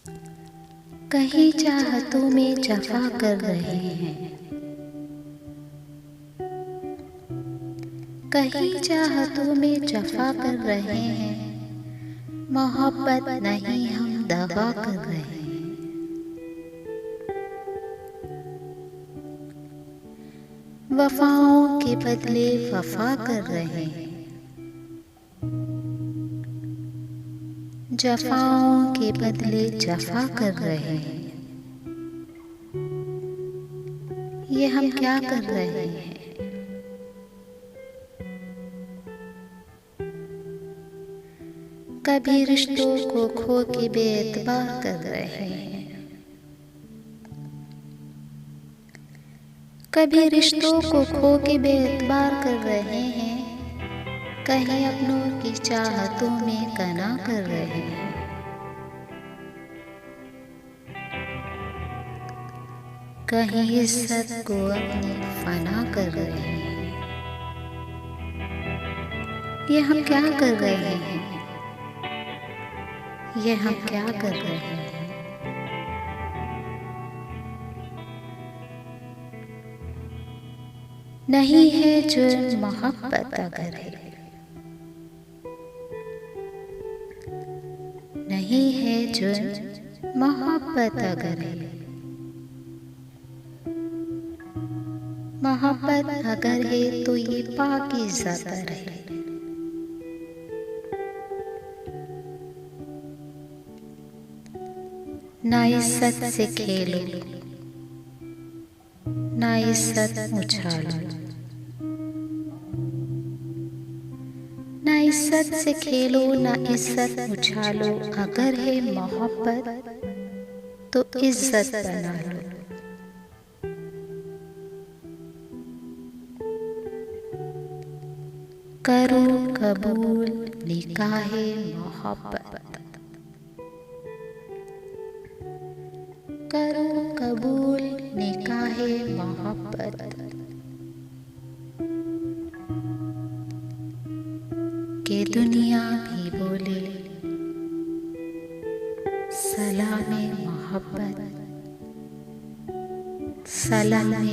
कहीं चाहतों में जफा कर रहे हैं, कहीं चाहतों में जफा कर रहे हैं। मोहब्बत नहीं हम दगा कर रहे हैं। वफाओं के बदले वफा कर रहे हैं, जफाओं के बदले जफा कर रहे हैं। ये हम क्या कर रहे हैं? कभी रिश्तों को खो के बेएतबार कर रहे हैं, कभी रिश्तों को खो के बेएतबार कर रहे हैं। कहीं अपनों की चाहतों में कना कर रहे हैं, कहीं इज्जत को अपनी फना कर रहे हैं। ये हम क्या कर रहे हैं? ये हम क्या कर रहे हैं? नहीं है जुर्म मोहब्बत अगर है, नहीं है जुर्म मोहब्बत अगर है। मोहब्बत अगर है तो ये पाकीज़ा तर है। ना इज्जत से खेलो, ना इज्जत उछालो, ना इज्जत से खेलो, ना इज्जत उछालो। अगर है मोहब्बत तो इज्जत बना लो। करो कबूल निकाहे मोहब्बत, करो कबूल निकाहे मोहब्बत। के दुनिया भी बोले सलामे मोहब्बत, सलामे